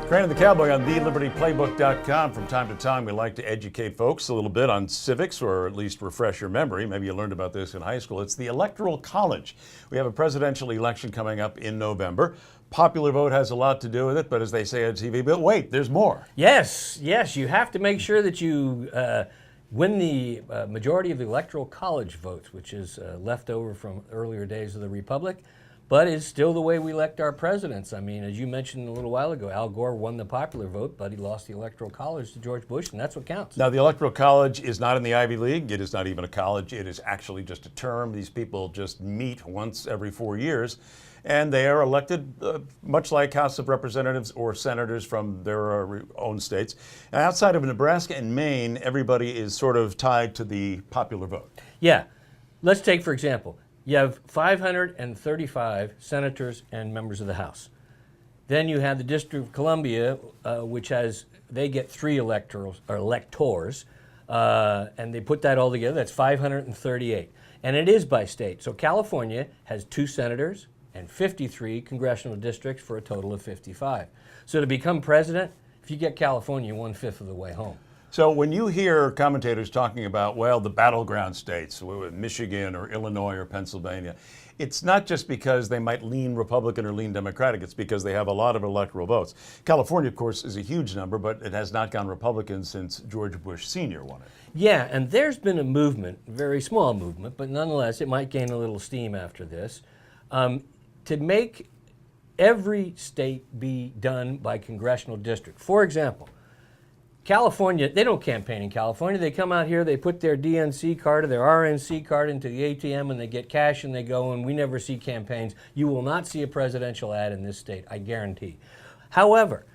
Crane and the Cowboy on thelibertyplaybook.com. From time to time, we like to educate folks a little bit on civics, or at least refresh your memory. Maybe you learned about this in high school. It's the Electoral College. We have a presidential election coming up in November. Popular vote has a lot to do with it, but as they say on TV, but wait, there's more. Yes, you have to make sure that you win the majority of the Electoral College votes, which is left over from earlier days of the Republic, but is still the way we elect our presidents. I mean, as you mentioned a little while ago, Al Gore won the popular vote, but he lost the Electoral College to George Bush, and that's what counts. Now, the Electoral College is not in the Ivy League. It is not even a college. It is actually just a term. These people just meet once every 4 years, and they are elected much like House of Representatives or senators from their own states. And outside of Nebraska and Maine, everybody is sort of tied to the popular vote. Yeah. Let's take, for example, you have 535 senators and members of the House. Then you have the District of Columbia, which they get 3 electors, and they put that all together. That's 538. And it is by state. So California has 2 senators and 53 congressional districts for a total of 55. So to become president, if you get California, you're 1/5 of the way home. So when you hear commentators talking about, well, the battleground states, Michigan or Illinois or Pennsylvania, it's not just because they might lean Republican or lean Democratic, it's because they have a lot of electoral votes. California, of course, is a huge number, but it has not gone Republican since George Bush Sr. won it. Yeah, and there's been a movement, a very small movement, but nonetheless, it might gain a little steam after this, to make every state be done by congressional district. For example, California, they don't campaign in California. They come out here, they put their DNC card or their RNC card into the ATM and they get cash and they go, and we never see campaigns. You will not see a presidential ad in this state, I guarantee. However,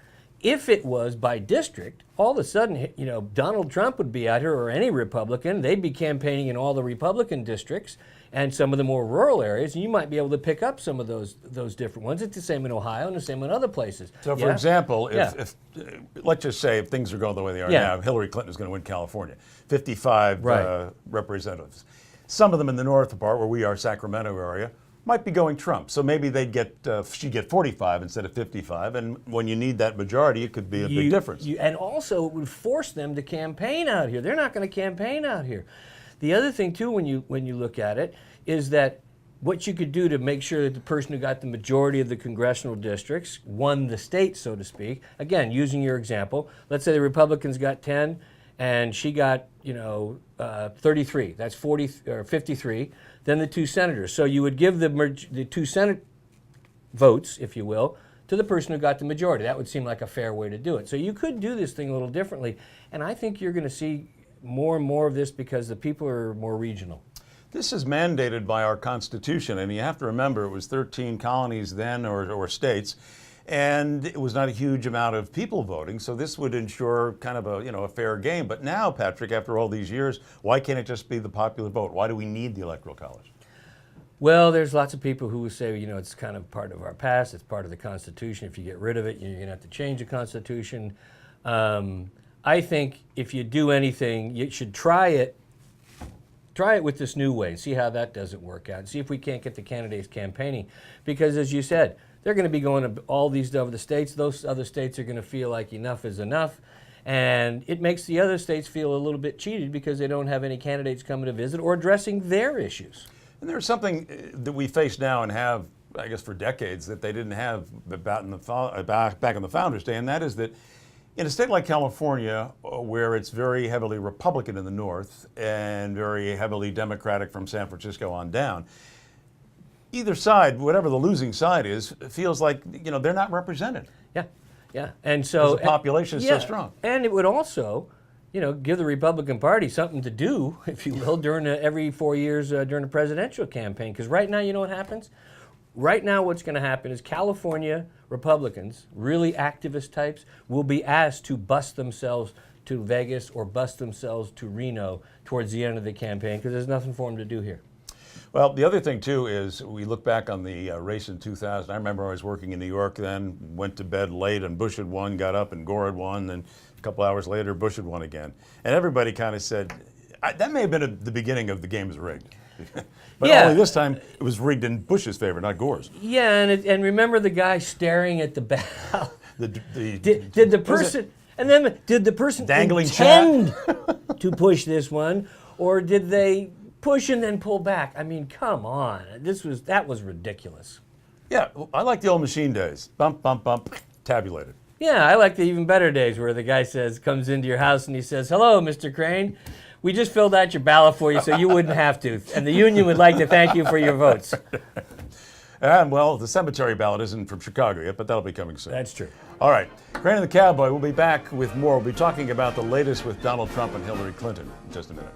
if it was by district, all of a sudden, Donald Trump would be out here, or any Republican. They'd be campaigning in all the Republican districts and some of the more rural areas, and you might be able to pick up some of those different ones. It's the same in Ohio and the same in other places. So, for example, if let's just say if things are going the way they are now, Hillary Clinton is going to win California, 55 representatives. Some of them in the north part, where we are, Sacramento area, might be going Trump. So maybe she'd get 45 instead of 55, and when you need that majority, it could be a big difference. And also, it would force them to campaign out here. They're not going to campaign out here. The other thing, too, when you look at it, is that what you could do to make sure that the person who got the majority of the congressional districts won the state, so to speak. Again, using your example, let's say the Republicans got 10 and she got 33. That's 40 or 53. Then the 2 senators. So you would give the 2 Senate votes, if you will, to the person who got the majority. That would seem like a fair way to do it. So you could do this thing a little differently, and I think you're going to see more and more of this because the people are more regional. This is mandated by our Constitution, and you have to remember it was 13 colonies then, or states, and it was not a huge amount of people voting, so this would ensure kind of a fair game. But now, Patrick, after all these years, why can't it just be the popular vote? Why do we need the Electoral College? Well, there's lots of people who say, it's kind of part of our past, it's part of the Constitution. If you get rid of it, you're going to have to change the Constitution. I think if you do anything, you should try it with this new way and see how that doesn't work out. See if we can't get the candidates campaigning. Because as you said, they're going to be going to all these other states. Those other states are going to feel like enough is enough. And it makes the other states feel a little bit cheated because they don't have any candidates coming to visit or addressing their issues. And there's something that we face now and have, I guess, for decades that they didn't have back in the Founders' Day, and that is that in a state like California, where it's very heavily Republican in the north and very heavily Democratic from San Francisco on down, either side, whatever the losing side is, feels like they're not represented. Yeah, and so the population is so strong. And it would also, give the Republican Party something to do, if you will, during every 4 years during a presidential campaign. Because right now, you know what happens? Right now, what's going to happen is California Republicans, really activist types, will be asked to bus themselves to Vegas or bus themselves to Reno towards the end of the campaign because there's nothing for them to do here. Well, the other thing, too, is we look back on the race in 2000. I remember I was working in New York then, went to bed late, and Bush had won, got up, and Gore had won, and a couple hours later, Bush had won again. And everybody kind of said, that may have been the beginning of the game's rigged. But Yeah. only this time it was rigged in Bush's favor, not Gore's. Yeah, and remember the guy staring at the ballot. The Did the person and then did the person Dangling intend to push this one, or did they push and then pull back? I mean, come on, that was ridiculous. Yeah, I like the old machine days. Bump, bump, bump, tabulated. Yeah, I like the even better days where the guy comes into your house and he says, "Hello, Mr. Crane. We just filled out your ballot for you so you wouldn't have to. And the union would like to thank you for your votes." And well, the cemetery ballot isn't from Chicago yet, but that'll be coming soon. That's true. All right, Crane and the Cowboy, we'll be back with more. We'll be talking about the latest with Donald Trump and Hillary Clinton in just a minute.